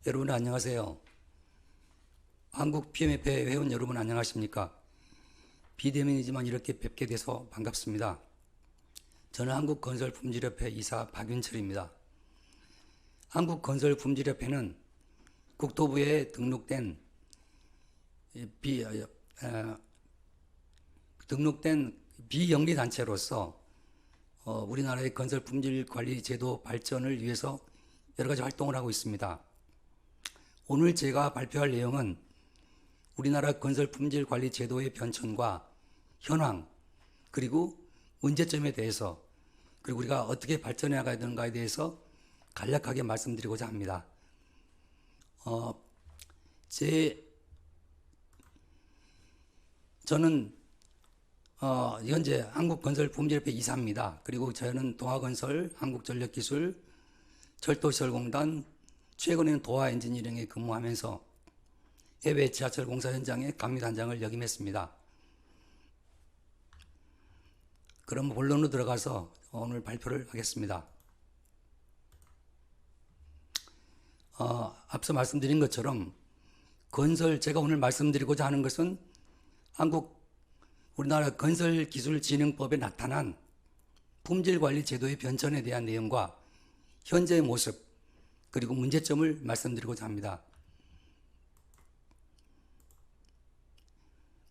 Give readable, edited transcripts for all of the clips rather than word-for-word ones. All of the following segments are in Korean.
여러분 안녕하세요. 한국 PMF회 회원 여러분 안녕하십니까? 비대면이지만 이렇게 뵙게 돼서 반갑습니다. 저는 한국건설품질협회 이사 박윤철입니다. 한국건설품질협회는 국토부에 등록된 비영리 단체로서 우리나라의 건설품질관리 제도 발전을 위해서 여러 가지 활동을 하고 있습니다. 오늘 제가 발표할 내용은 우리나라 건설품질관리 제도의 변천과 현황, 그리고 문제점에 대해서, 그리고 우리가 어떻게 발전해 나가야 되는가에 대해서 간략하게 말씀드리고자 합니다. 저는 현재 한국건설품질협회 이사입니다. 그리고 저는 동아건설, 한국전력기술, 철도시설공단, 최근에는 도화 엔지니어링에 근무하면서 해외 지하철 공사 현장의 감리단장을 역임했습니다. 그럼 본론으로 들어가서 오늘 발표를 하겠습니다. 앞서 말씀드린 것처럼 제가 오늘 말씀드리고자 하는 것은 우리나라 건설기술진흥법에 나타난 품질관리 제도의 변천에 대한 내용과 현재의 모습, 그리고 문제점을 말씀드리고자 합니다.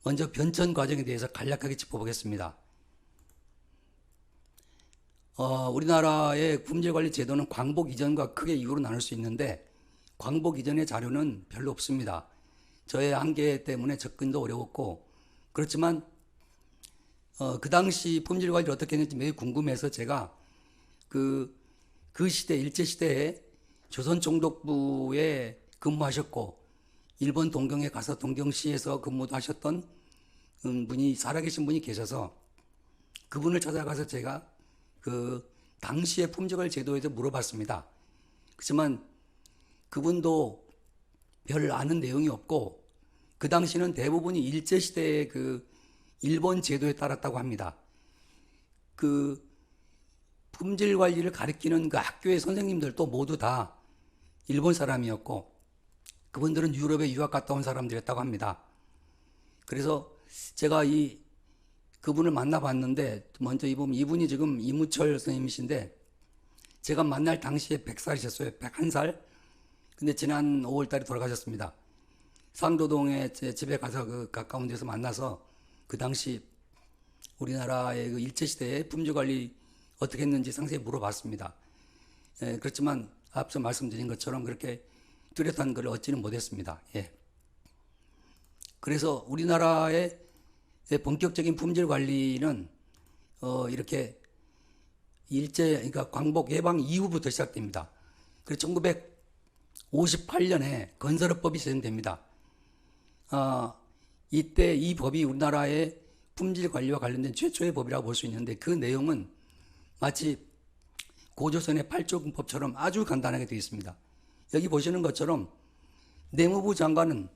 먼저 변천 과정에 대해서 간략하게 짚어보겠습니다. 우리나라의 품질관리 제도는 광복 이전과 크게 이유로 나눌 수 있는데 광복 이전의 자료는 별로 없습니다. 저의 한계 때문에 접근도 어려웠고, 그렇지만 그 당시 품질관리를 어떻게 했는지 매우 궁금해서 제가 그 시대, 일제시대에 조선총독부에 근무하셨고 일본 동경에 가서 동경시에서 근무도 하셨던 분이 살아계신 분이 계셔서 그분을 찾아가서 제가 그 당시의 품질관리 제도에 대해서 물어봤습니다. 그렇지만 그분도 별 아는 내용이 없고 그 당시는 대부분이 일제시대의 그 일본 제도에 따랐다고 합니다. 그 품질관리를 가르치는 그 학교의 선생님들도 모두 다 일본 사람이었고 그분들은 유럽에 유학 갔다 온 사람들이었다고 합니다. 그래서 제가 그분을 만나봤는데 먼저 이분이 지금 이무철 선생님이신데 제가 만날 당시에 100살이셨어요. 101살. 근데 지난 5월달에 돌아가셨습니다. 상도동에 제 집에 가서 그 가까운 데서 만나서 그 당시 우리나라의 그 일제시대의 품질관리 어떻게 했는지 상세히 물어봤습니다. 그렇지만 앞서 말씀드린 것처럼 그렇게 뚜렷한 걸 얻지는 못했습니다. 그래서 우리나라의 본격적인 품질 관리는 이렇게 그러니까 광복 해방 이후부터 시작됩니다. 그래서 1958년에 건설업법이 제정됩니다. 이때 이 법이 우리나라의 품질 관리와 관련된 최초의 법이라고 볼 수 있는데 그 내용은 마치 고조선의 8조금법처럼 아주 간단하게 되어 있습니다. 여기 보시는 것처럼 내무부 장관은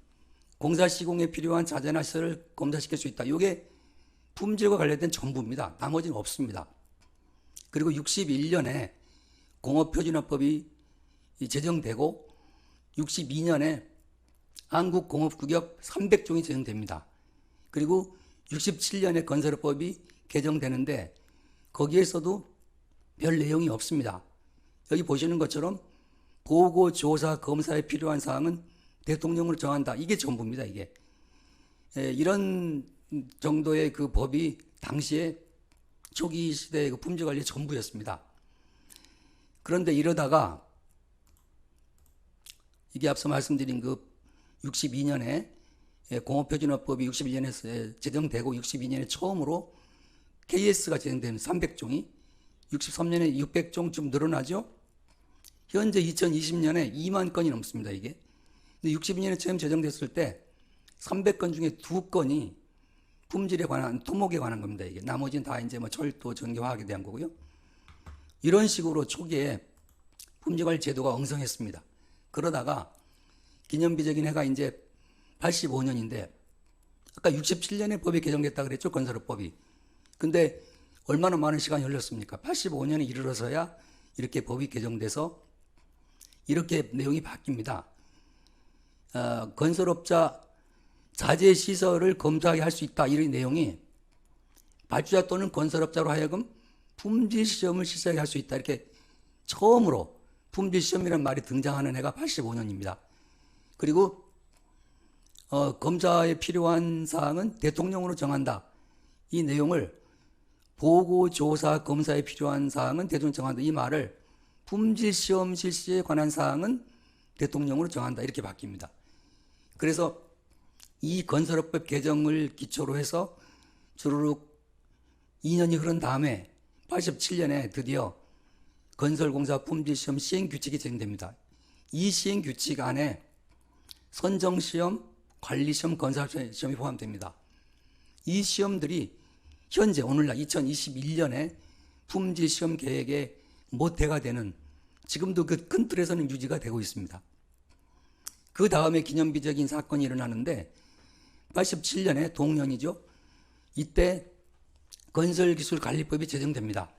공사 시공에 필요한 자재나 시설을 검사시킬 수 있다. 이게 품질과 관련된 전부입니다. 나머지는 없습니다. 그리고 61년에 공업표준화법이 제정되고 62년에 한국공업규격 300종이 제정됩니다. 그리고 67년에 건설업법이 개정되는데 거기에서도 별 내용이 없습니다. 여기 보시는 것처럼 보고, 조사, 검사에 필요한 사항은 대통령으로 정한다. 이게 전부입니다. 이게 이런 정도의 그 법이 당시에 초기 시대의 그 품질관리의 전부였습니다. 그런데 이러다가 이게 앞서 말씀드린 그 62년에 공업표준화법이 61년에 제정되고 62년에 처음으로 KS가 제정된 300종이 63년에 600종쯤 늘어나죠. 현재 2020년에 2만 건이 넘습니다. 이게. 근데 62년에 처음 제정됐을 때 300건 중에 2건이 품질에 관한 토목에 관한 겁니다. 이게 나머지는 다 이제 뭐 철도, 전기, 화학에 대한 거고요. 이런 식으로 초기에 품질관리 제도가 엉성했습니다. 그러다가 기념비적인 해가 이제 85년인데 아까 67년에 법이 개정됐다 그랬죠. 건설업법이. 근데 얼마나 많은 시간이 흘렀습니까? 85년에 이르러서야 이렇게 법이 개정돼서 이렇게 내용이 바뀝니다. 건설업자 자재 시설을 검사하게 할 수 있다 이런 내용이 발주자 또는 건설업자로 하여금 품질 시험을 실시하게 할 수 있다 이렇게 처음으로 품질 시험이라는 말이 등장하는 해가 85년입니다. 그리고 검사에 필요한 사항은 대통령으로 정한다. 이 내용을 보고 조사 검사에 필요한 사항은 대통령 정한다. 이 말을 품질 시험 실시에 관한 사항은 대통령으로 정한다. 이렇게 바뀝니다. 그래서 이 건설업법 개정을 기초로 해서 주르륵 2년이 흐른 다음에 87년에 드디어 건설공사 품질시험 시행규칙이 제정됩니다. 이 시행규칙 안에 선정시험, 관리시험, 건설시험이 포함됩니다. 이 시험들이 현재 오늘날 2021년에 품질시험 계획의 모태가 되는 지금도 그 큰 틀에서는 유지가 되고 있습니다. 그 다음에 기념비적인 사건이 일어나는데 87년에 동년이죠. 이때 건설기술관리법이 제정됩니다.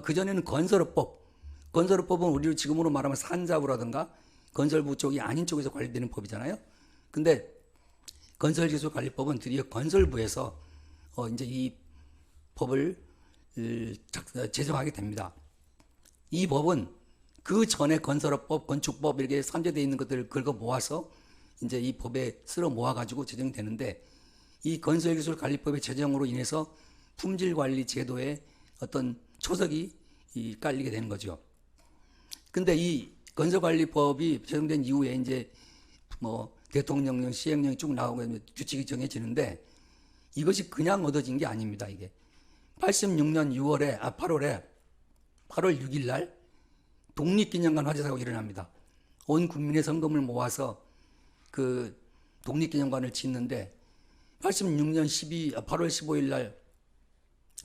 그전에는 건설업법은 우리로 지금으로 말하면 산자부라든가 건설부 쪽이 아닌 쪽에서 관리되는 법이잖아요. 근데 건설기술관리법은 드디어 건설부에서 이제 이 법을 제정하게 됩니다. 이 법은 그 전에 건설업법, 건축법 이렇게 3제 되어 있는 것들을 긁어 모아서 이제 이 법에 쓸어 모아가지고 제정되는데 이 건설기술관리법의 제정으로 인해서 품질관리 제도에 어떤 초석이 깔리게 되는 거죠. 근데 이 건설관리법이 제정된 이후에 이제 뭐 대통령령, 시행령이 쭉 나오고 규칙이 정해지는데 이것이 그냥 얻어진 게 아닙니다. 이게 86년 8월 6일 날 독립기념관 화재 사고가 일어납니다. 온 국민의 성금을 모아서 그 독립기념관을 짓는데 86년 8월 15일 날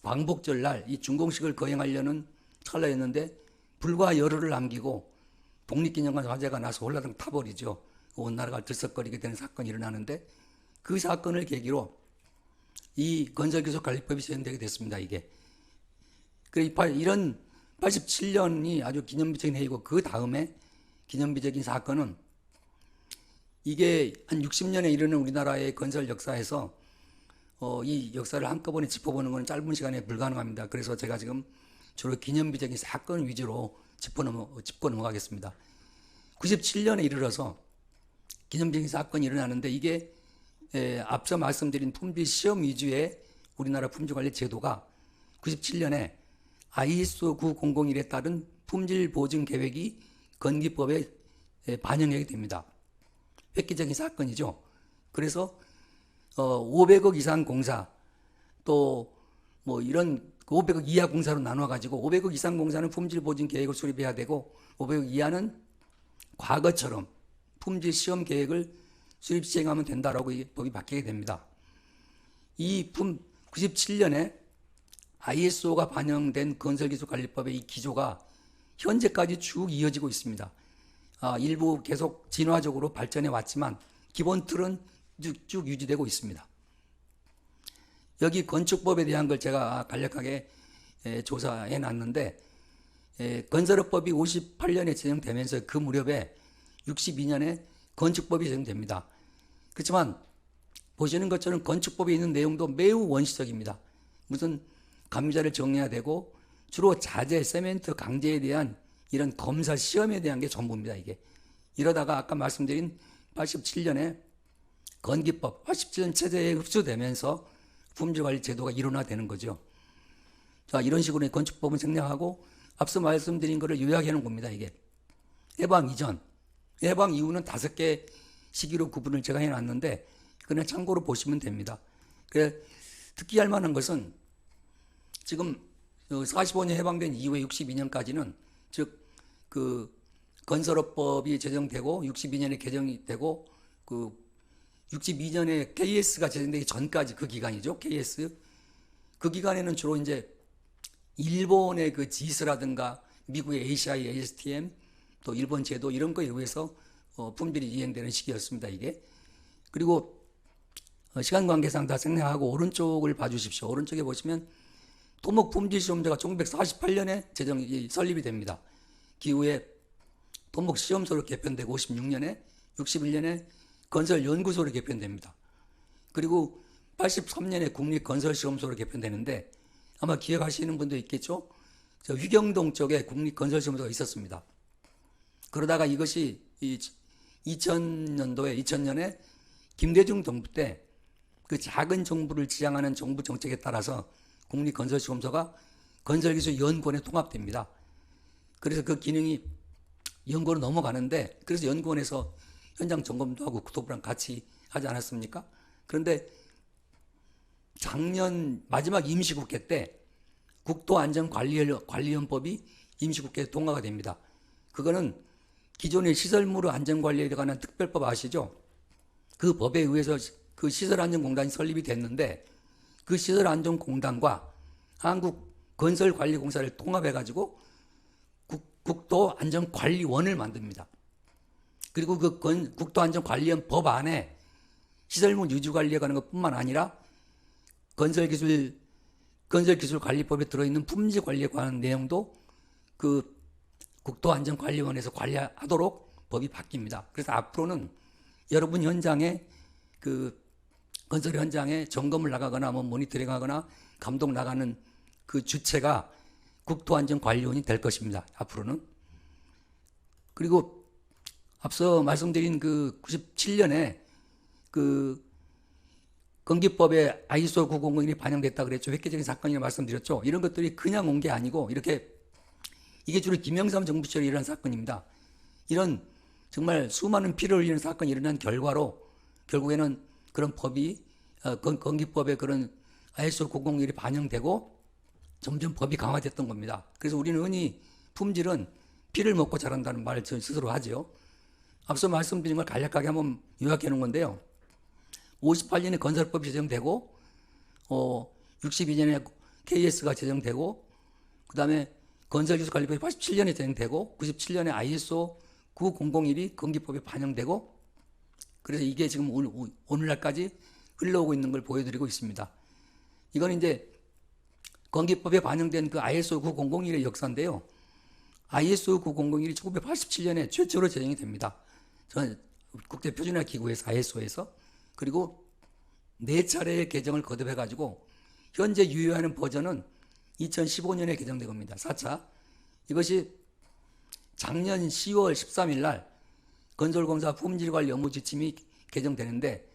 광복절 날 이 준공식을 거행하려는 찰나였는데 불과 열흘을 남기고 독립기념관 화재가 나서 홀라당 타버리죠. 온 나라가 들썩거리게 되는 사건이 일어나는데 그 사건을 계기로 이 건설기술관리법이 제정되게 됐습니다. 이게 이런 87년이 아주 기념비적인 해이고 그 다음에 기념비적인 사건은 이게 한 60년에 이르는 우리나라의 건설 역사에서 이 역사를 한꺼번에 짚어보는 것은 짧은 시간에 불가능합니다. 그래서 제가 지금 주로 기념비적인 사건 위주로 짚고 넘어가겠습니다. 97년에 이르러서 기념비적인 사건이 일어나는데 이게 앞서 말씀드린 품질 시험 위주의 우리나라 품질관리 제도가 97년에 ISO 9001에 따른 품질 보증 계획이 건기법에 반영하게 됩니다. 획기적인 사건이죠. 그래서 500억 이상 공사 또 뭐 이런 500억 이하 공사로 나눠 가지고 500억 이상 공사는 품질 보증 계획을 수립해야 되고 500억 이하는 과거처럼 품질 시험 계획을 수립 시행하면 된다라고 이 법이 바뀌게 됩니다. 97년에 ISO가 반영된 건설기술관리법의 이 기조가 현재까지 쭉 이어지고 있습니다. 일부 계속 진화적으로 발전해 왔지만 기본 틀은 쭉 유지되고 있습니다. 여기 건축법에 대한 걸 제가 간략하게 조사해 놨는데 건설업법이 58년에 제정되면서 그 무렵에 62년에 건축법이 제정됩니다. 그렇지만 보시는 것처럼 건축법에 있는 내용도 매우 원시적입니다. 무슨 감유자를 정해야 되고 주로 자재, 세멘트, 강재에 대한 이런 검사 시험에 대한 게 전부입니다. 이게 이러다가 아까 말씀드린 87년에 건기법 87년 체제에 흡수되면서 품질관리 제도가 일원화되는 거죠. 자, 이런 식으로 건축법은 생략하고 앞서 말씀드린 것을 요약해 놓은 겁니다. 이게 해방 이전, 해방 이후는 5개 시기로 구분을 제가 해놨는데 그냥 참고로 보시면 됩니다. 그래 특히 할 만한 것은 지금 45년 해방된 이후에 62년까지는 즉 그 건설업법이 제정되고 62년에 개정이 되고 그 62년에 KS가 제정되기 전까지 그 기간이죠. KS 그 기간에는 주로 이제 일본의 그 지스라든가 미국의 ACI, ASTM 또 일본 제도 이런 거에 의해서 품질이 이행되는 시기였습니다. 이게 그리고 시간 관계상 다 생략하고 오른쪽을 봐주십시오. 오른쪽에 보시면 토목품질시험제가 1948년에 설립이 됩니다. 기후에 토목시험소로 개편되고 56년에 61년에 건설연구소로 개편됩니다. 그리고 83년에 국립건설시험소로 개편되는데 아마 기억하시는 분도 있겠죠? 저 휘경동 쪽에 국립건설시험소가 있었습니다. 그러다가 이것이 2000년에 김대중 정부 때 그 작은 정부를 지향하는 정부 정책에 따라서 국립건설시험소가 건설기술연구원에 통합됩니다. 그래서 그 기능이 연구원으로 넘어가는데, 그래서 연구원에서 현장 점검도 하고 국토부랑 같이 하지 않았습니까? 그런데 작년 마지막 임시국회 때 국토안전관리원법이 임시국회에 통과가 됩니다. 그거는 기존의 시설물 안전관리에 관한 특별법 아시죠? 그 법에 의해서 그 시설안전공단이 설립이 됐는데, 그 시설안전공단과 한국건설관리공사를 통합해가지고 국토안전관리원을 만듭니다. 그리고 그 국토안전관리원 법 안에 시설물 유지관리에 관한 것뿐만 아니라 건설기술관리법에 들어있는 품질관리에 관한 내용도 그 국토안전관리원에서 관리하도록 법이 바뀝니다. 그래서 앞으로는 여러분 현장에 그 건설 현장에 점검을 나가거나 뭐 모니터링하거나 감독 나가는 그 주체가 국토안전관리원이 될 것입니다. 앞으로는. 그리고 앞서 말씀드린 그 97년에 그 건기법에 ISO 9001이 반영됐다 그랬죠. 획기적인 사건이라고 말씀드렸죠. 이런 것들이 그냥 온 게 아니고 이게 주로 김영삼 정부 시절에 일어난 사건입니다. 이런 정말 수많은 피를 흘리는 사건이 일어난 결과로 결국에는 그런 법이 건기법에 그런 ISO 9001이 반영되고 점점 법이 강화됐던 겁니다. 그래서 우리는 흔히 품질은 피를 먹고 자란다는 말을 저 스스로 하죠. 앞서 말씀드린 걸 간략하게 한번 요약해 놓은 건데요. 58년에 건설법이 제정되고 62년에 KS가 제정되고 그 다음에 건설기술관리법이 87년에 제정되고 97년에 ISO 9001이 건기법에 반영되고, 그래서 이게 지금 오늘날까지 흘러오고 있는 걸 보여드리고 있습니다. 이건 이제 건기법에 반영된 그 ISO 9001의 역사인데요. ISO 9001이 1987년에 최초로 제정이 됩니다. 국제표준화기구에서 ISO에서. 그리고 4차례의 개정을 거듭해가지고 현재 유효하는 버전은 2015년에 개정된 겁니다. 4차. 이것이 작년 10월 13일 날 건설공사 품질관리 업무지침이 개정되는데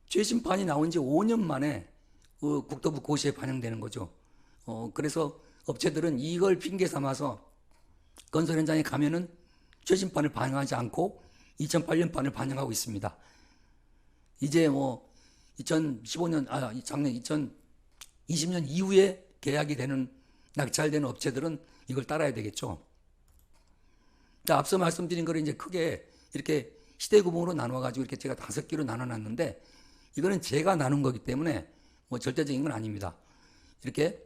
최신판이 나온 지 5년 만에 국토부 고시에 반영되는 거죠. 그래서 업체들은 이걸 핑계 삼아서 건설 현장에 가면은 최신판을 반영하지 않고 2008년 판을 반영하고 있습니다. 이제 뭐 2015년, 작년 2020년 이후에 계약이 되는, 낙찰되는 업체들은 이걸 따라야 되겠죠. 앞서 말씀드린 거를 이제 크게 이렇게 시대 구분으로 나눠가지고 이렇게 제가 5개로 나눠놨는데, 이거는 제가 나눈 거기 때문에 뭐 절대적인 건 아닙니다. 이렇게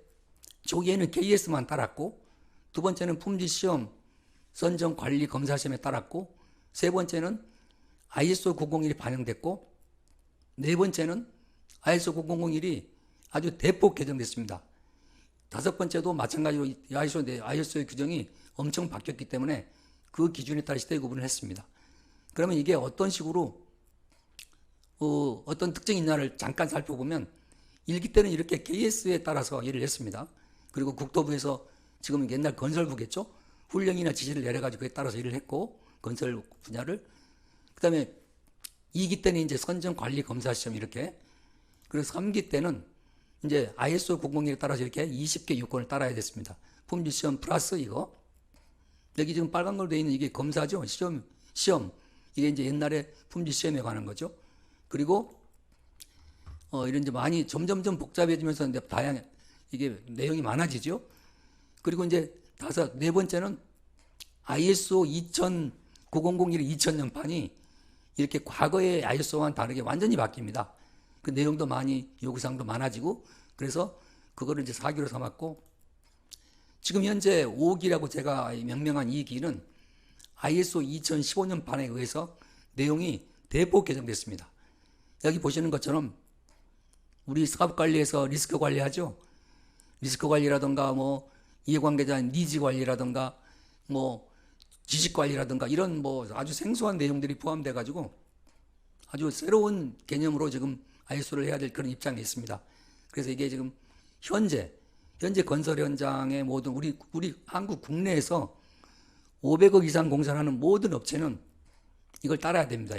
초기에는 KS만 따랐고, 두 번째는 품질시험, 선정관리검사시험에 따랐고, 세 번째는 ISO 901이 반영됐고, 네 번째는 ISO 9001이 아주 대폭 개정됐습니다. 다섯 번째도 마찬가지로 ISO의 규정이 엄청 바뀌었기 때문에 그 기준에 따라 시대 구분을 했습니다. 그러면 이게 어떤 식으로 어떤 특징이 있냐를 잠깐 살펴보면, 1기 때는 이렇게 KS에 따라서 일을 했습니다. 그리고 국토부에서 지금 옛날 건설부겠죠? 훈령이나 지시를 내려가지고 그에 따라서 일을 했고, 건설 분야를. 그 다음에 2기 때는 이제 선정관리검사시험 이렇게. 그리고 3기 때는 이제 ISO 9001에 따라서 이렇게 20개 요건을 따라야 됐습니다. 품질시험 플러스 이거. 여기 지금 빨간 걸로 되어 있는 이게 검사죠. 시험. 이게 이제 옛날에 품질시험에 관한 거죠. 그리고 이런 이제 많이 점점점 복잡해지면서 이제 이게 내용이 많아지죠. 그리고 이제 네 번째는 ISO 9001 2000년 판이 이렇게 과거의 ISO와는 다르게 완전히 바뀝니다. 그 내용도 많이, 요구사항도 많아지고, 그래서 그거를 이제 4기로 삼았고, 지금 현재 5기라고 제가 명명한 이 기는 ISO 2015년 판에 의해서 내용이 대폭 개정됐습니다. 여기 보시는 것처럼 우리 사업관리에서 리스크 관리하죠. 리스크 관리라든가 뭐 이해관계자 니즈 관리라든가 뭐 지식관리라든가 이런 뭐 아주 생소한 내용들이 포함돼 가지고 아주 새로운 개념으로 지금 ISO를 해야 될 그런 입장에 있습니다. 그래서 이게 지금 현재 건설 현장의 모든 우리 한국 국내에서 500억 이상 공사를 하는 모든 업체는 이걸 따라야 됩니다.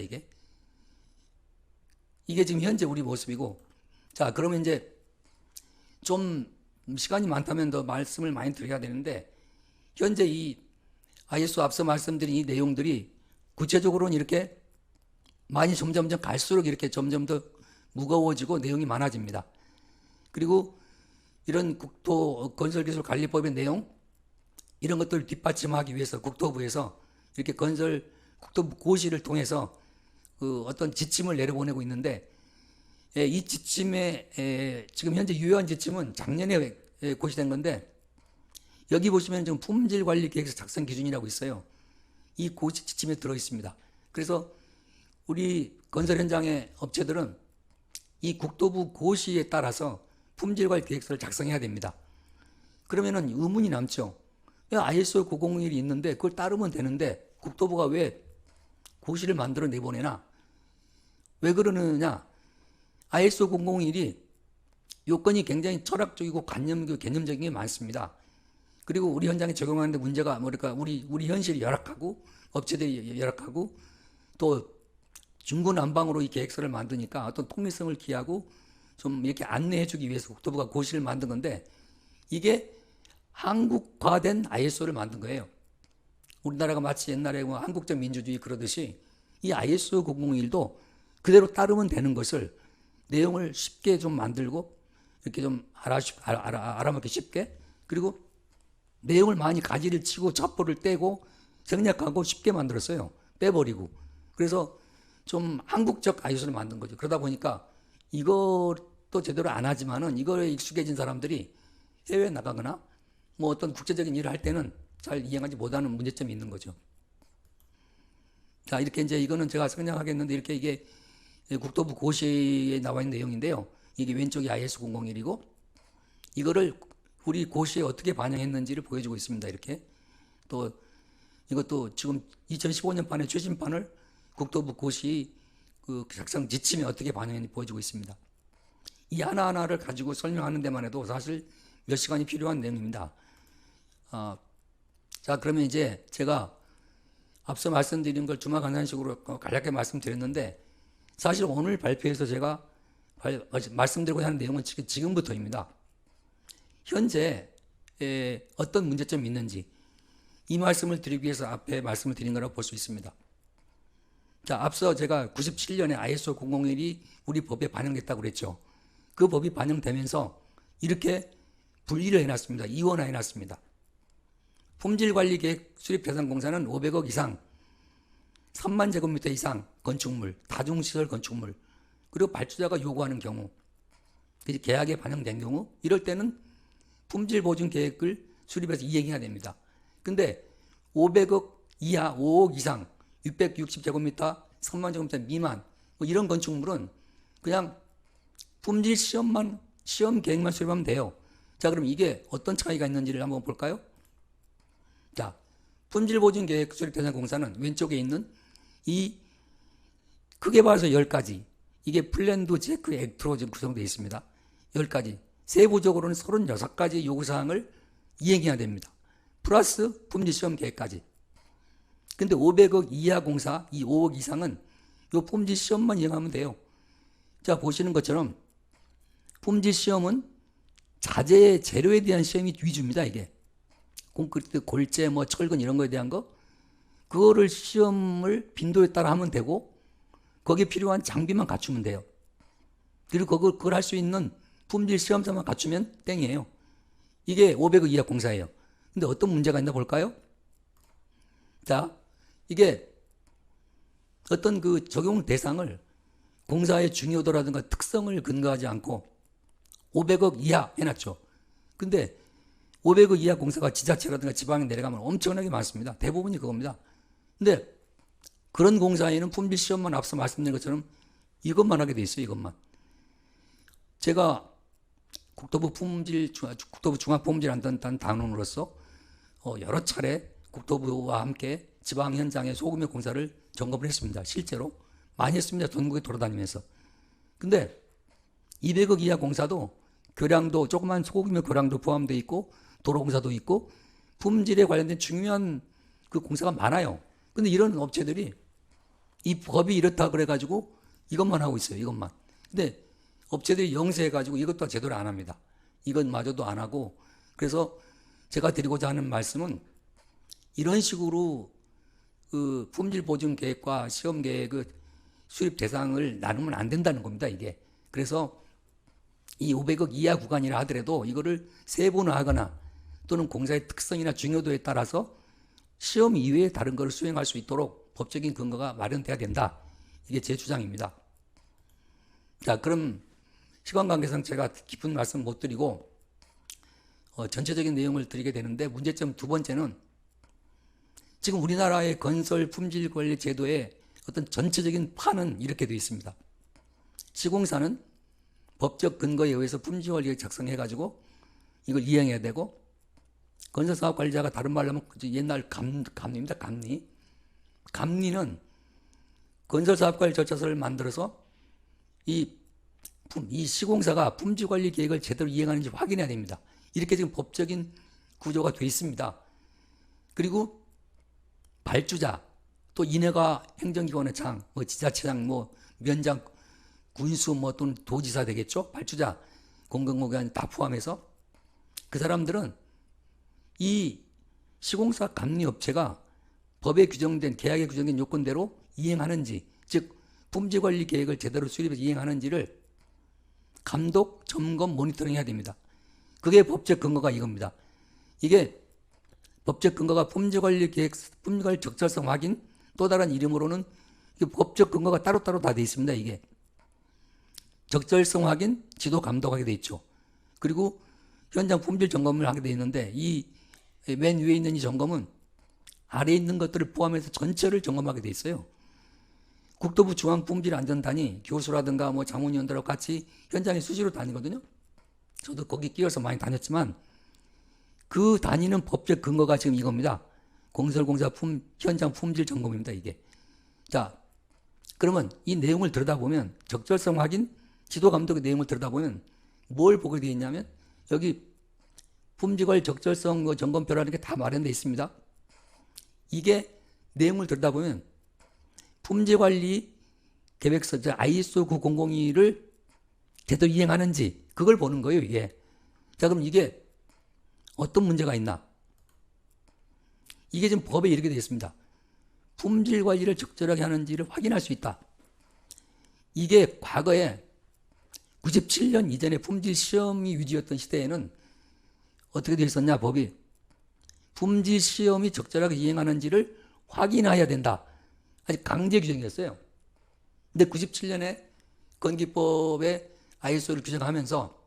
이게 지금 현재 우리 모습이고, 자, 그러면 이제 좀 시간이 많다면 더 말씀을 많이 드려야 되는데, 현재 이 ISO 앞서 말씀드린 이 내용들이 구체적으로는 이렇게 많이 점점 갈수록 이렇게 점점 더 무거워지고 내용이 많아집니다. 그리고 이런 건설기술관리법의 내용, 이런 것들을 뒷받침하기 위해서 국토부에서 이렇게 국토부 고시를 통해서 그 어떤 지침을 내려보내고 있는데, 이 지침에 지금 현재 유효한 지침은 작년에 고시된 건데, 여기 보시면 지금 품질관리계획서 작성 기준이라고 있어요. 이 고시 지침에 들어 있습니다. 그래서 우리 건설 현장의 업체들은 이 국토부 고시에 따라서 품질관리 계획서를 작성해야 됩니다. 그러면은 의문이 남죠. ISO 9001이 있는데 그걸 따르면 되는데 국토부가 왜 고시를 만들어 내보내나? 왜 그러느냐? ISO 001이 요건이 굉장히 철학적이고 개념적인 게 많습니다. 그리고 우리 현장에 적용하는데 문제가 뭐랄까 우리 현실이 열악하고 업체들이 열악하고 또 중구난방으로 이 계획서를 만드니까 어떤 통일성을 기하고 좀 이렇게 안내해주기 위해서 국토부가 고시를 만든 건데, 이게 한국화된 ISO를 만든 거예요. 우리나라가 마치 옛날에 뭐 한국적 민주주의 그러듯이 이 ISO 001도 그대로 따르면 되는 것을 내용을 쉽게 좀 만들고 이렇게 좀 알아먹기 쉽게, 그리고 내용을 많이 가지를 치고 첩보를 떼고 생략하고 쉽게 만들었어요. 빼버리고. 그래서 좀 한국적 ISO를 만든 거죠. 그러다 보니까 이것도 제대로 안 하지만은 이거에 익숙해진 사람들이 해외에 나가거나 뭐 어떤 국제적인 일을 할 때는 잘 이해하지 못하는 문제점이 있는 거죠. 자, 이렇게 이제 이거는 제가 생략하겠는데 이렇게 이게 국토부 고시에 나와 있는 내용인데요. 이게 왼쪽이 IS 001이고 이거를 우리 고시에 어떻게 반영했는지를 보여주고 있습니다. 이렇게 또 이것도 지금 2015년판의 최신판을 국토부 고시 그 작성 지침에 어떻게 반영했는지 보여주고 있습니다. 이 하나하나를 가지고 설명하는 데만 해도 사실 몇 시간이 필요한 내용입니다. 자, 그러면 이제 제가 앞서 말씀드린 걸 주마간단식으로 간략하게 말씀드렸는데, 사실 오늘 발표에서 제가 말씀드리고자 하는 내용은 지금부터입니다. 현재 어떤 문제점이 있는지 이 말씀을 드리기 위해서 앞에 말씀을 드린 거라고 볼 수 있습니다. 자, 앞서 제가 97년에 ISO 001이 우리 법에 반영됐다고 그랬죠. 그 법이 반영되면서 이렇게 분리를 해놨습니다. 이원화해놨습니다. 품질관리계획 수립대상공사는 500억 이상, 3만 제곱미터 이상 건축물, 다중시설 건축물, 그리고 발주자가 요구하는 경우, 계약에 반영된 경우, 이럴 때는 품질보증계획을 수립해서 이행해야 됩니다. 근데 500억 이하, 5억 이상, 660제곱미터, 3만 제곱미터 미만, 뭐 이런 건축물은 그냥 품질 시험 계획만 수립하면 돼요. 자, 그럼 이게 어떤 차이가 있는지를 한번 볼까요? 자, 품질보증계획 수립대상공사는 왼쪽에 있는 이 크게 봐서 10가지, 이게 플랜드 체크 액트로 지금 구성되어 있습니다. 10가지. 세부적으로는 36가지 요구사항을 이행해야 됩니다. 플러스 품질시험 계획까지. 근데 500억 이하 공사, 이 5억 이상은 요 품질시험만 이행하면 돼요. 자, 보시는 것처럼 품질시험은 자재의 재료에 대한 시험이 위주입니다. 이게 콘크리트, 골재, 뭐 철근 이런 거에 대한 거, 그거를 시험을 빈도에 따라 하면 되고 거기에 필요한 장비만 갖추면 돼요. 그리고 그걸 할 수 있는 품질 시험사만 갖추면 땡이에요. 이게 500억 이하 공사예요. 근데 어떤 문제가 있나 볼까요? 자, 이게 어떤 그 적용 대상을 공사의 중요도라든가 특성을 근거하지 않고 500억 이하 해놨죠. 근데 500억 이하 공사가 지자체라든가 지방에 내려가면 엄청나게 많습니다. 대부분이 그겁니다. 근데 그런 공사에는 품질 시험만 앞서 말씀드린 것처럼 이것만 하게 돼 있어요. 이것만. 제가 국토부 중앙품질안전단 단원으로서 여러 차례 국토부와 함께 지방 현장의 소규모 공사를 점검을 했습니다. 실제로 많이 했습니다. 전국에 돌아다니면서. 근데 200억 이하 공사도 교량도 조그만 소규모 교량도 포함되어 있고 도로 공사도 있고 품질에 관련된 중요한 그 공사가 많아요. 근데 이런 업체들이 이 법이 이렇다 그래가지고 이것만 하고 있어요. 이것만. 근데 업체들이 영세해가지고 이것도 제대로 안 합니다. 이것마저도 안 하고. 그래서 제가 드리고자 하는 말씀은 이런 식으로 그 품질 보증 계획과 시험 계획의 수립 대상을 나누면 안 된다는 겁니다. 이게. 그래서 이 500억 이하 구간이라 하더라도 이거를 세분화하거나 또는 공사의 특성이나 중요도에 따라서 시험 이외에 다른 것을 수행할 수 있도록 법적인 근거가 마련돼야 된다. 이게 제 주장입니다. 자, 그럼 시간 관계상 제가 깊은 말씀 못 드리고 전체적인 내용을 드리게 되는데, 문제점 두 번째는 지금 우리나라의 건설 품질 관리 제도의 어떤 전체적인 판은 이렇게 되어 있습니다. 시공사는 법적 근거에 의해서 품질 관리를 작성해가지고 이걸 이행해야 되고, 건설사업관리자가 다른 말로 하면 옛날 감리입니다. 감리. 감리는 건설사업관리 절차서를 만들어서 이 시공사가 품질관리 계획을 제대로 이행하는지 확인해야 됩니다. 이렇게 지금 법적인 구조가 되어 있습니다. 그리고 발주자, 또 인허가 행정기관의 장, 지자체장, 면장, 군수, 또는 도지사 되겠죠? 발주자, 공공기관 다 포함해서 그 사람들은 이 시공사 감리업체가 법에 규정된, 계약에 규정된 요건대로 이행하는지, 즉 품질관리 계획을 제대로 수립해서 이행하는지를 감독, 점검, 모니터링 해야 됩니다. 그게 법적 근거가 이겁니다. 이게 법적 근거가 품질관리 계획, 품질관리 적절성 확인, 또 다른 이름으로는 법적 근거가 따로따로 다 되어 있습니다. 이게 적절성 확인, 지도 감독하게 되어 있죠. 그리고 현장 품질 점검을 하게 되어 있는데, 이 맨 위에 있는 이 점검은 아래에 있는 것들을 포함해서 전체를 점검하게 되어 있어요. 국토부 중앙품질안전단이 교수라든가 자문위원들하고 같이 현장에 수시로 다니거든요. 저도 거기 끼어서 많이 다녔지만 그 다니는 법적 근거가 지금 이겁니다. 공설공사 현장 품질 점검입니다. 이게. 자, 그러면 이 내용을 들여다보면, 적절성 확인, 지도 감독의 내용을 들여다보면 뭘 보게 되어 있냐면, 여기 품질관리 적절성 점검표라는 게 다 마련되어 있습니다. 이게 내용을 들여다보면 품질관리 계획서, ISO 9002를 제대로 이행하는지 그걸 보는 거예요. 이게. 자, 그럼 이게 어떤 문제가 있나? 이게 지금 법에 이렇게 되어 있습니다. 품질 관리를 적절하게 하는지를 확인할 수 있다. 이게 과거에 97년 이전에 품질 시험이 위주였던 시대에는 어떻게 되어 있었냐? 법이 품질 시험이 적절하게 이행하는지를 확인해야 된다. 아주 강제 규정이었어요. 근데 97년에 건기법에 ISO를 규정하면서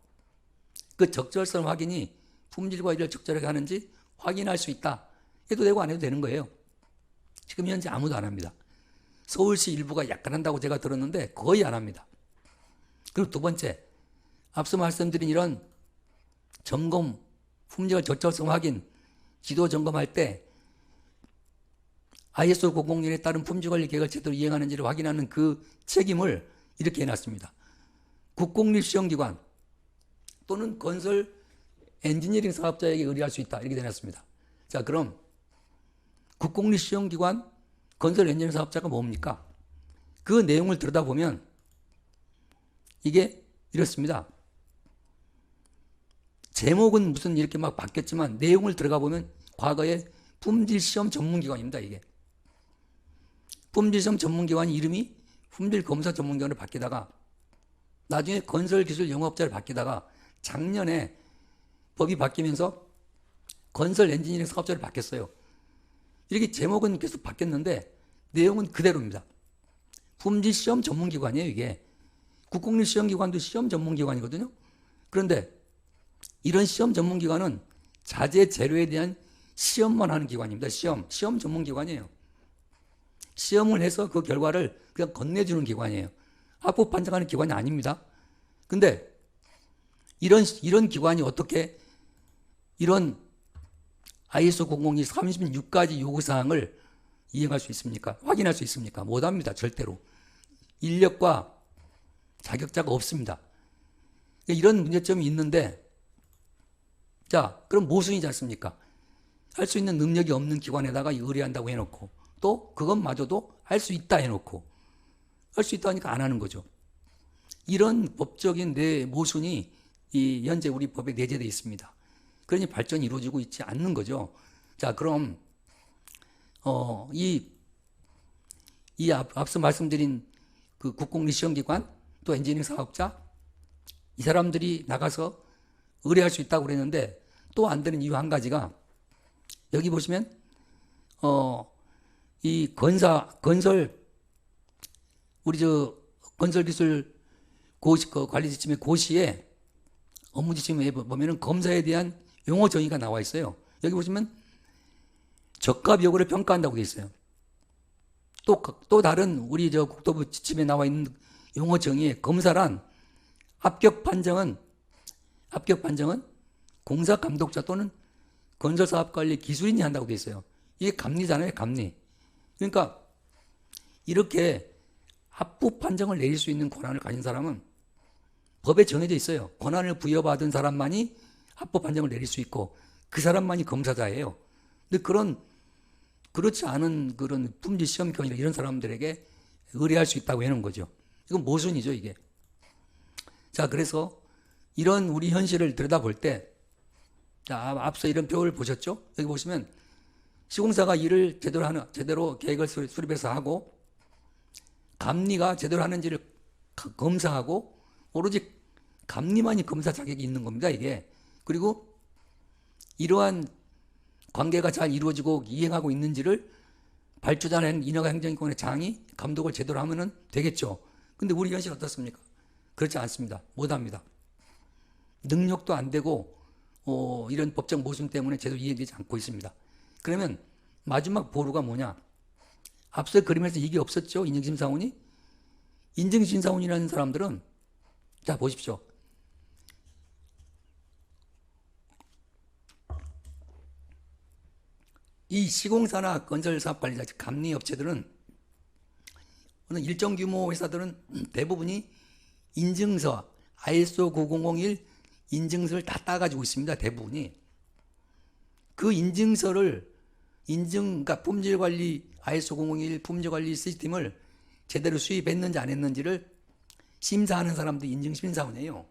그 적절성 확인이 품질 관리를 적절하게 하는지 확인할 수 있다. 해도 되고 안 해도 되는 거예요. 지금 현재 아무도 안 합니다. 서울시 일부가 약간 한다고 제가 들었는데 거의 안 합니다. 그리고 두 번째, 앞서 말씀드린 이런 점검, 품질 적절성 확인, 지도 점검할 때 ISO 9001에 따른 품질관리 계획을 제대로 이행하는지를 확인하는 그 책임을 이렇게 해놨습니다. 국공립시험기관 또는 건설 엔지니어링 사업자에게 의뢰할 수 있다. 이렇게 해놨습니다. 자, 그럼 국공립시험기관, 건설 엔지니어링 사업자가 뭡니까? 그 내용을 들여다보면 이게 이렇습니다. 제목은 무슨 이렇게 막 바뀌었지만 내용을 들어가 보면 과거에 품질시험 전문기관입니다. 이게. 품질시험 전문기관 이름이 품질검사 전문기관으로 바뀌다가 나중에 건설기술영업자를 바뀌다가 작년에 법이 바뀌면서 건설 엔지니어링 사업자를 바뀌었어요. 이렇게 제목은 계속 바뀌었는데 내용은 그대로입니다. 품질시험 전문기관이에요. 이게. 국공립시험기관도 시험 전문기관이거든요. 그런데 이런 시험 전문기관은 자재 재료에 대한 시험만 하는 기관입니다. 시험 전문기관이에요. 시험을 해서 그 결과를 그냥 건네주는 기관이에요. 합법 판정하는 기관이 아닙니다. 근데 이런 기관이 어떻게 이런 ISO 002 36가지 요구사항을 이행할 수 있습니까? 확인할 수 있습니까? 못합니다. 절대로. 인력과 자격자가 없습니다. 이런 문제점이 있는데, 자, 그럼 모순이지 않습니까? 할 수 있는 능력이 없는 기관에다가 의뢰한다고 해놓고, 또 그것마저도 할 수 있다 해놓고, 할 수 있다 하니까 안 하는 거죠. 이런 법적인 모순이 현재 우리 법에 내재되어 있습니다. 그러니 발전이 이루어지고 있지 않는 거죠. 자, 그럼 앞서 말씀드린 그 국공립 시험기관, 또 엔지니어링 사업자, 이 사람들이 나가서 의뢰할 수 있다고 그랬는데, 또 안 되는 이유 한 가지가, 여기 보시면 이 우리 건설기술 관리 지침의 고시에 업무 지침에 보면은 검사에 대한 용어 정의가 나와 있어요. 여기 보시면 적합 여부를 평가한다고 되어 있어요. 또 다른 우리 국토부 지침에 나와 있는 용어 정의에 검사란 합격 판정은 공사 감독자 또는 건설사업관리 기술인이 한다고 되어 있어요. 이게 감리잖아요, 감리. 그러니까 이렇게 합부 판정을 내릴 수 있는 권한을 가진 사람은 법에 정해져 있어요. 권한을 부여받은 사람만이 합부 판정을 내릴 수 있고 그 사람만이 검사자예요. 근데 그렇지 않은 그런 품질 시험관이나 이런 사람들에게 의뢰할 수 있다고 해놓은 거죠. 이건 모순이죠, 이게. 자, 그래서 이런 우리 현실을 들여다볼 때, 자, 앞서 이런 표를 보셨죠? 여기 보시면 시공사가 일을 제대로 계획을 수립해서 하고, 감리가 제대로 하는지를 검사하고, 오로지 감리만이 검사 자격이 있는 겁니다, 이게. 그리고 이러한 관계가 잘 이루어지고 이행하고 있는지를 발주자는 인허가 행정기관의 장이 감독을 제대로 하면은 되겠죠. 근데 우리 현실 어떻습니까? 그렇지 않습니다. 못합니다. 능력도 안 되고 이런 법적 모순 때문에 제대로 이해되지 않고 있습니다. 그러면 마지막 보루가 뭐냐? 앞서 그림에서 이게 없었죠? 인증심사원이? 인증심사원이라는 사람들은, 자, 보십시오. 이 시공사나 건설사업관리자, 감리업체들은, 어느 일정 규모 회사들은 대부분이 인증서, ISO 9001 인증서를 다 따가지고 있습니다. 대부분이. 그 그러니까 품질관리, ISO 001 품질관리 시스템을 제대로 수입했는지 안 했는지를 심사하는 사람들이 인증심사원이에요.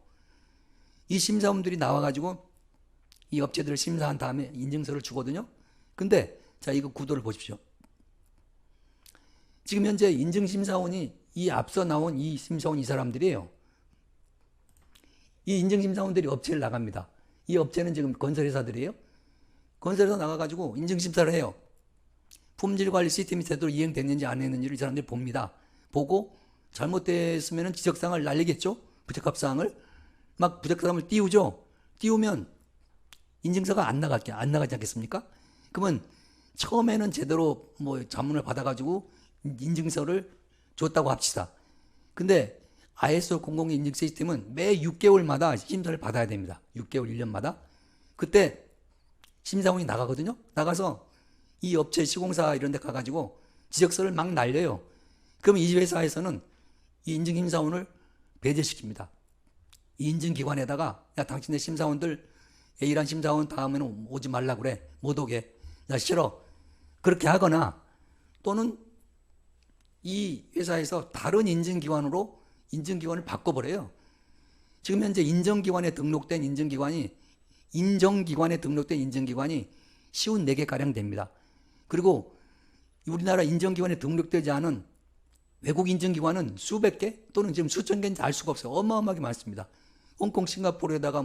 이 심사원들이 나와가지고 이 업체들을 심사한 다음에 인증서를 주거든요. 근데, 자, 이거 구도를 보십시오. 지금 현재 인증심사원이 이 앞서 나온 이 심사원 이 사람들이에요. 이 인증심사원들이 업체를 나갑니다. 이 업체는 지금 건설회사들이에요. 건설회사 나가가지고 인증심사를 해요. 품질관리 시스템이 제대로 이행됐는지 안 했는지를 이 사람들이 봅니다. 보고 잘못됐으면 지적사항을 날리겠죠? 부적합사항을. 막 부적합사항을 띄우죠? 띄우면 인증서가 안 나가지 않겠습니까? 그러면 처음에는 제대로 자문을 받아가지고 인증서를 줬다고 합시다. 근데 ISO 001 인증 시스템은 매 6개월마다 심사를 받아야 됩니다. 6개월, 1년마다. 그때 심사원이 나가거든요. 나가서 이 업체 시공사 이런 데 가가지고 지적서를 막 날려요. 그럼 이 회사에서는 이 인증심사원을 배제시킵니다. 이 인증기관에다가, 야, 당신네 심사원들 A란 심사원 다음에는 오지 말라 그래. 못 오게. 야, 싫어. 그렇게 하거나, 또는 이 회사에서 다른 인증기관을 바꿔버려요. 지금 현재 인정기관에 등록된 인증기관이 쉬운 4개가량 됩니다. 그리고 우리나라 인정기관에 등록되지 않은 외국 인증기관은 수백 개 또는 지금 수천 개인지 알 수가 없어요. 어마어마하게 많습니다. 홍콩, 싱가포르에다가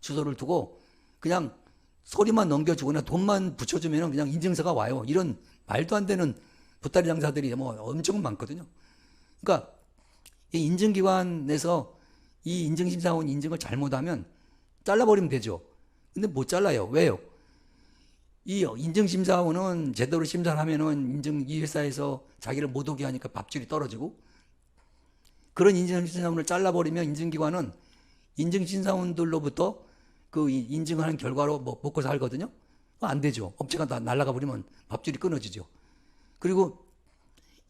주소를 두고 그냥 소리만 넘겨주거나 돈만 붙여주면 그냥 인증서가 와요. 이런 말도 안 되는 보따리 장사들이 엄청 많거든요. 그러니까 이 인증기관에서 이 인증심사원 인증을 잘못하면 잘라버리면 되죠. 근데 못 잘라요. 왜요? 이 인증심사원은 제대로 심사를 하면은 이 회사에서 자기를 못 오게 하니까 밥줄이 떨어지고, 그런 인증심사원을 잘라버리면 인증기관은 인증심사원들로부터 그 인증을 하는 결과로 먹고 살거든요. 안 되죠. 업체가 다 날아가 버리면 밥줄이 끊어지죠. 그리고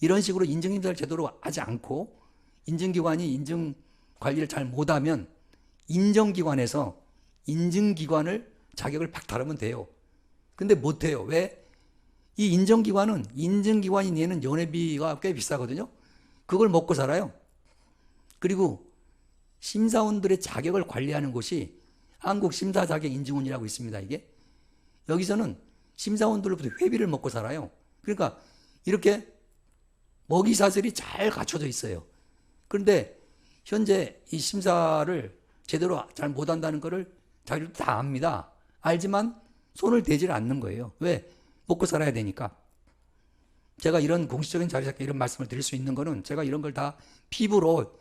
이런 식으로 인증심사를 제대로 하지 않고 인증기관이 인증 관리를 잘 못하면 인정기관에서 인증기관을 자격을 박탈하면 돼요. 근데 못해요. 왜? 이 인정기관은 인증기관이 내는 연회비가 꽤 비싸거든요. 그걸 먹고 살아요. 그리고 심사원들의 자격을 관리하는 곳이 한국심사자격인증원이라고 있습니다. 이게 여기서는 심사원들로부터 회비를 먹고 살아요. 그러니까 이렇게 먹이사슬이 잘 갖춰져 있어요. 그런데 현재 이 심사를 제대로 잘 못한다는 것을 자기들 다 압니다. 알지만 손을 대질 않는 거예요. 왜? 먹고 살아야 되니까. 제가 이런 공식적인 자리에서 이런 말씀을 드릴 수 있는 거는 제가 이런 걸 다 피부로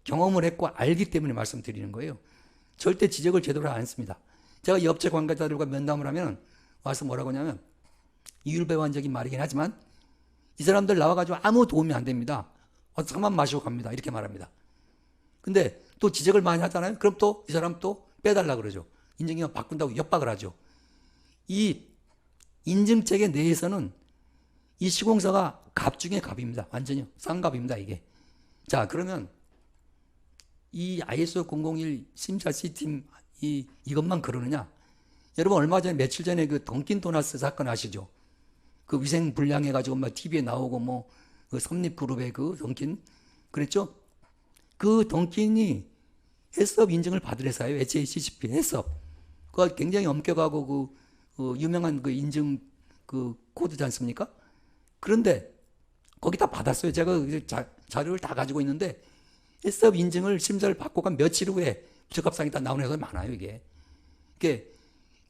경험을 했고 알기 때문에 말씀드리는 거예요. 절대 지적을 제대로 안 했습니다. 제가 이 업체 관계자들과 면담을 하면 와서 뭐라고 하냐면 이율배반적인 말이긴 하지만 이 사람들 나와가지고 아무 도움이 안 됩니다. 잠깐만 마시고 갑니다. 이렇게 말합니다. 근데 또 지적을 많이 하잖아요. 그럼 또 이 사람 또 빼달라 그러죠. 인증기관 바꾼다고 협박을 하죠. 이 인증체계 내에서는 이 시공사가 갑 중에 갑입니다. 완전히 쌍갑입니다. 이게. 자, 그러면 이 ISO 001 심사 C팀 이것만 그러느냐? 여러분 얼마 전에 며칠 전에 그 던킨 도나스 사건 아시죠? 그 위생 불량해가지고 막 TV에 나오고 그 삼립그룹의 그 던킨 그랬죠? 그 던킨이 해썹 인증을 받은 회사예요. HACCP 해썹. 그거 굉장히 엄격하고 그 유명한 그 인증 그 코드지 않습니까? 그런데 거기 다 받았어요. 제가 자료를 다 가지고 있는데 해썹 인증을 심사를 받고 간 며칠 후에 부적합사항이 다 나오는 회사가 많아요. 이게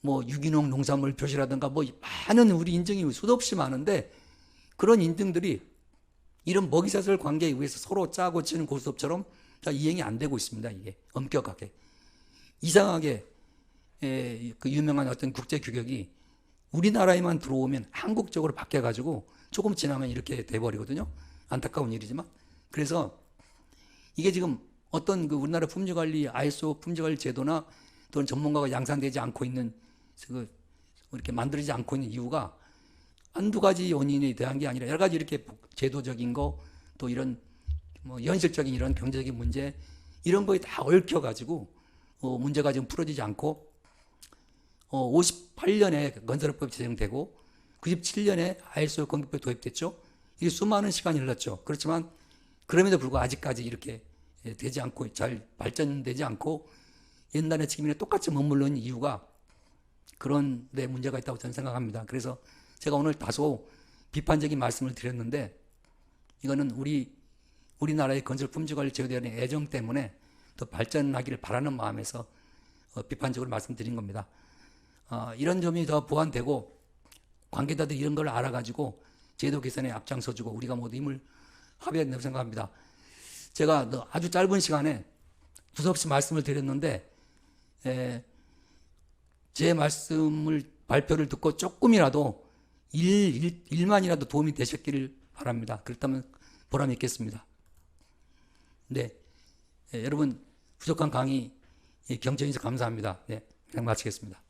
뭐 유기농 농산물 표시라든가 뭐 많은 우리 인증이 수도 없이 많은데 그런 인증들이 이런 먹이사슬 관계에 의해서 서로 짜고 치는 고스톱처럼 이행이 안 되고 있습니다. 이게 엄격하게 이상하게 그 유명한 어떤 국제 규격이 우리나라에만 들어오면 한국적으로 바뀌어가지고 조금 지나면 이렇게 돼버리거든요. 안타까운 일이지만 그래서 이게 지금 어떤 그 우리나라 품질관리 ISO 품질관리 제도나 또는 전문가가 양산되지 않고 있는 이렇게 만들어지지 않고 있는 이유가 한두 가지 원인에 대한 게 아니라 여러 가지 이렇게 제도적인 거 또 이런 뭐 현실적인 이런 경제적인 문제 이런 거에 다 얽혀가지고 문제가 지금 풀어지지 않고 58년에 건설업법이 제정되고 97년에 ISO 건축법이 도입됐죠. 이게 수많은 시간이 흘렀죠. 그렇지만 그럼에도 불구하고 아직까지 이렇게 되지 않고 잘 발전되지 않고 옛날에 지금이랑 똑같이 머물러 있는 이유가 그런 데 문제가 있다고 저는 생각합니다. 그래서 제가 오늘 다소 비판적인 말씀을 드렸는데 이거는 우리나라의 건설 품질관리 제도에 대한 애정 때문에 더 발전하기를 바라는 마음에서 비판적으로 말씀드린 겁니다. 이런 점이 더 보완되고 관계자들이 이런 걸 알아가지고 제도 개선에 앞장서주고 우리가 모두 힘을 합해야 된다고 생각합니다. 제가 아주 짧은 시간에 두서없이 말씀을 드렸는데 제 발표를 듣고 조금이라도 일만이라도 도움이 되셨기를 바랍니다. 그렇다면 보람이 있겠습니다. 네, 여러분 부족한 강의 경청해 주셔서 감사합니다. 네, 그냥 마치겠습니다.